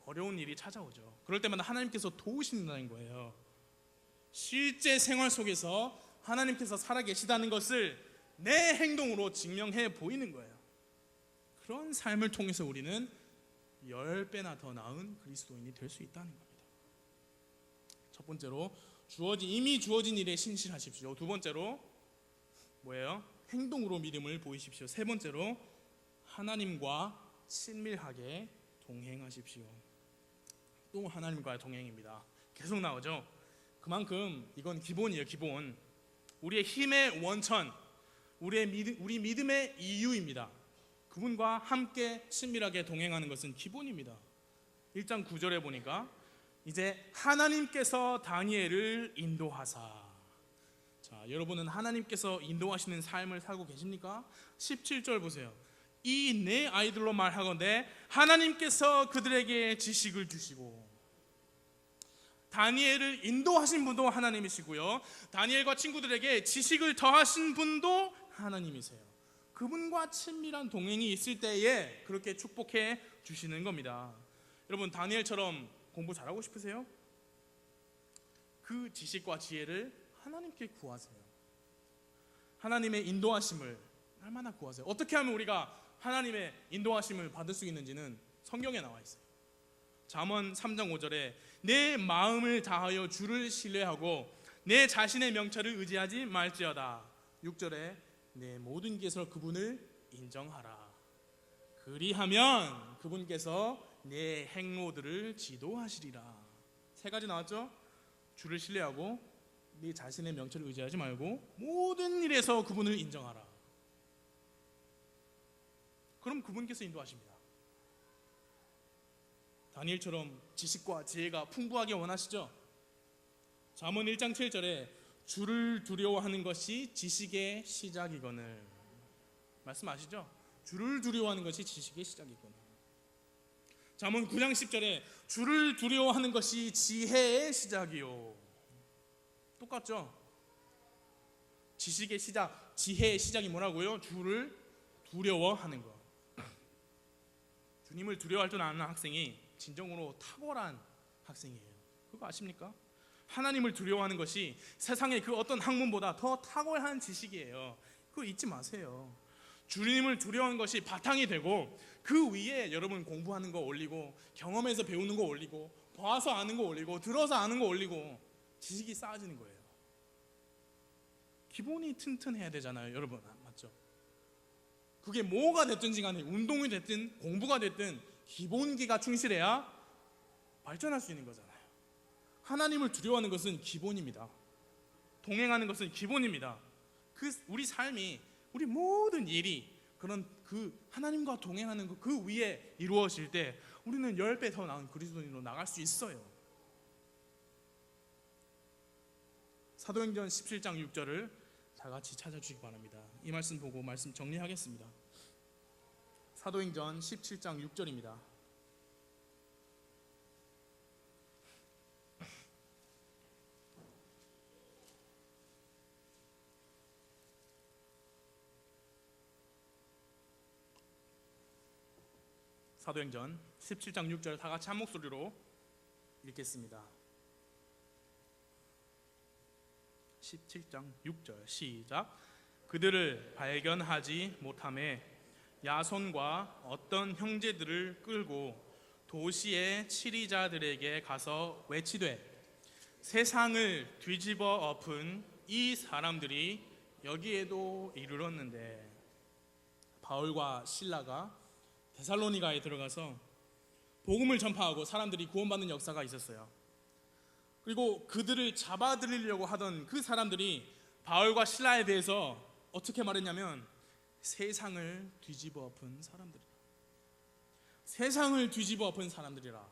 어려운 일이 찾아오죠. 그럴 때마다 하나님께서 도우신다는 거예요. 실제 생활 속에서 하나님께서 살아계시다는 것을 내 행동으로 증명해 보이는 거예요. 그런 삶을 통해서 우리는 10배나 더 나은 그리스도인이 될 수 있다는 겁니다. 첫 번째로 이미 주어진 일에 신실하십시오. 두 번째로 뭐예요? 행동으로 믿음을 보이십시오. 세 번째로 하나님과 친밀하게 동행하십시오. 또 하나님과의 동행입니다. 계속 나오죠. 그만큼 이건 기본이에요. 기본. 우리의 힘의 원천, 우리 믿음의 이유입니다. 그분과 함께 친밀하게 동행하는 것은 기본입니다. 1장 9절에 보니까 이제 하나님께서 다니엘을 인도하사. 자, 여러분은 하나님께서 인도하시는 삶을 살고 계십니까? 17절 보세요. 이 내 아이들로 말하건대 하나님께서 그들에게 지식을 주시고. 다니엘을 인도하신 분도 하나님이시고요, 다니엘과 친구들에게 지식을 더하신 분도 하나님이세요. 그분과 친밀한 동행이 있을 때에 그렇게 축복해 주시는 겁니다. 여러분, 다니엘처럼 공부 잘하고 싶으세요? 그 지식과 지혜를 하나님께 구하세요. 하나님의 인도하심을 얼마나 구하세요. 어떻게 하면 우리가 하나님의 인도하심을 받을 수 있는지는 성경에 나와 있어요. 잠언 3장 5절에 내 마음을 다하여 주를 신뢰하고 내 자신의 명철을 의지하지 말지어다. 6절에 내 모든 길에서 그분을 인정하라. 그리하면 그분께서 내 행로들을 지도하시리라. 세 가지 나왔죠? 주를 신뢰하고 네 자신의 명철을 의지하지 말고 모든 일에서 그분을 인정하라. 그럼 그분께서 인도하십니다. 다니엘처럼 지식과 지혜가 풍부하게 원하시죠? 잠언 1장 7절에 주를 두려워하는 것이 지식의 시작이거늘. 말씀 아시죠? 주를 두려워하는 것이 지식의 시작이거늘. 잠언 9장 10절에 주를 두려워하는 것이 지혜의 시작이요. 똑같죠? 지식의 시작, 지혜의 시작이 뭐라고요? 주를 두려워하는 것. 주님을 두려워할 줄 아는 학생이 진정으로 탁월한 학생이에요. 그거 아십니까? 하나님을 두려워하는 것이 세상의 그 어떤 학문보다 더 탁월한 지식이에요. 그거 잊지 마세요. 주님을 두려워하는 것이 바탕이 되고 그 위에 여러분 공부하는 거 올리고 경험에서 배우는 거 올리고 봐서 아는 거 올리고 들어서 아는 거 올리고 지식이 쌓아지는 거예요. 기본이 튼튼해야 되잖아요, 여러분. 맞죠? 그게 뭐가 됐든지 간에 운동이 됐든 공부가 됐든 기본기가 충실해야 발전할 수 있는 거잖아요. 하나님을 두려워하는 것은 기본입니다. 동행하는 것은 기본입니다. 우리 삶이, 우리 모든 일이 그런 그 하나님과 동행하는 그 위에 이루어질 때 우리는 10배 더 나은 그리스도인으로 나갈 수 있어요. 사도행전 17장 6절을 다 같이 찾아주시기 바랍니다. 이 말씀 보고 말씀 정리하겠습니다. 사도행전 17장 6절입니다. 사도행전 17장 6절 다 같이 한 목소리로 읽겠습니다. 17장 6절 시작. 그들을 발견하지 못하매 야손과 어떤 형제들을 끌고 도시의 치리자들에게 가서 외치되 세상을 뒤집어 엎은 이 사람들이 여기에도 이르렀는데, 바울과 실라가 데살로니가에 들어가서 복음을 전파하고 사람들이 구원받는 역사가 있었어요. 그리고 그들을 잡아들이려고 하던 그 사람들이 바울과 실라에 대해서 어떻게 말했냐면 세상을 뒤집어 엎은 사람들이라. 세상을 뒤집어 엎은 사람들이라.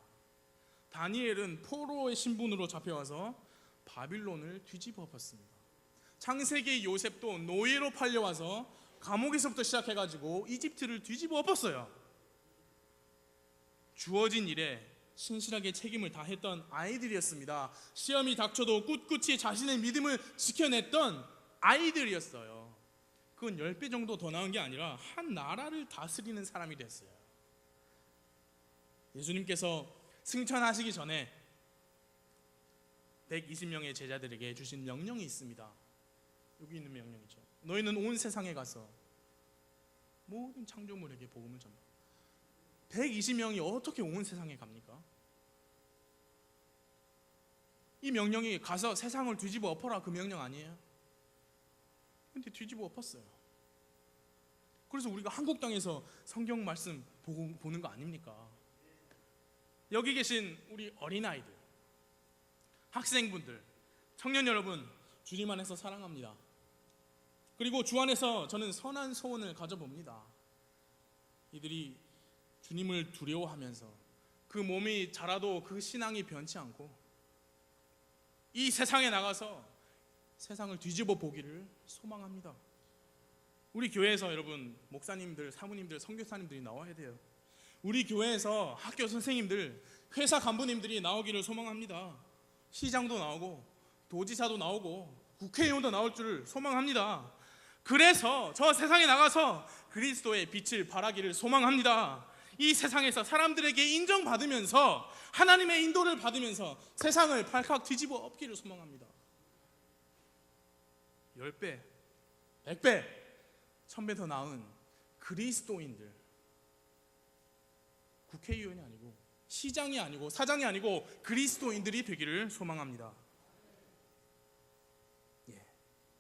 다니엘은 포로의 신분으로 잡혀와서 바빌론을 뒤집어 엎었습니다. 창세기 요셉도 노예로 팔려와서 감옥에서부터 시작해가지고 이집트를 뒤집어 엎었어요. 주어진 일에 신실하게 책임을 다했던 아이들이었습니다. 시험이 닥쳐도 꿋꿋이 자신의 믿음을 지켜냈던 아이들이었어요. 그건 10배 정도 더 나은 게 아니라 한 나라를 다스리는 사람이 됐어요. 예수님께서 승천하시기 전에 120명의 제자들에게 주신 명령이 있습니다. 여기 있는 명령이죠. 너희는 온 세상에 가서 모든 창조물에게 복음을 전파. 120명이 어떻게 온 세상에 갑니까? 이 명령이 가서 세상을 뒤집어 엎어라, 그 명령 아니에요? 근데 뒤집어 엎었어요. 그래서 우리가 한국 땅에서 성경 말씀 보는 거 아닙니까? 여기 계신 우리 어린아이들, 학생분들, 청년 여러분, 주님 안에서 사랑합니다. 그리고 주 안에서 저는 선한 소원을 가져봅니다. 이들이 주님을 두려워하면서 그 몸이 자라도 그 신앙이 변치 않고 이 세상에 나가서 세상을 뒤집어 보기를 소망합니다. 우리 교회에서 여러분, 목사님들, 사모님들, 선교사님들이 나와야 돼요. 우리 교회에서 학교 선생님들, 회사 간부님들이 나오기를 소망합니다. 시장도 나오고 도지사도 나오고 국회의원도 나올 줄 소망합니다. 그래서 저 세상에 나가서 그리스도의 빛을 발하기를 소망합니다. 이 세상에서 사람들에게 인정받으면서 하나님의 인도를 받으면서 세상을 발칵 뒤집어 엎기를 소망합니다. 10배, 100배, 1000배 더 나은 그리스도인들, 국회의원이 아니고 시장이 아니고 사장이 아니고 그리스도인들이 되기를 소망합니다.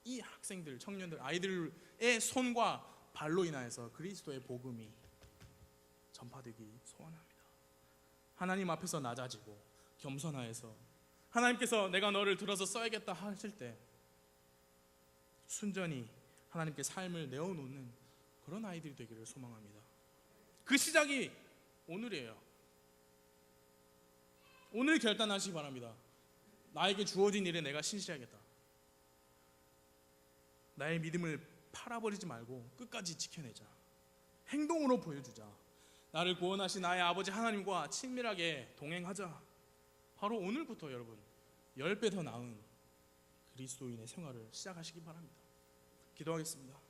이 학생들, 청년들, 아이들의 손과 발로 인하여서 그리스도의 복음이 전파되기 소원합니다. 하나님 앞에서 낮아지고 겸손하여서 하나님께서 내가 너를 들어서 써야겠다 하실 때 순전히 하나님께 삶을 내어놓는 그런 아이들이 되기를 소망합니다. 그 시작이 오늘이에요. 오늘 결단하시기 바랍니다. 나에게 주어진 일에 내가 신실하겠다. 나의 믿음을 팔아버리지 말고 끝까지 지켜내자. 행동으로 보여주자. 나를 구원하신 나의 아버지 하나님과 친밀하게 동행하자. 바로 오늘부터 여러분 10배 더 나은 그리스도인의 생활을 시작하시기 바랍니다. 기도하겠습니다.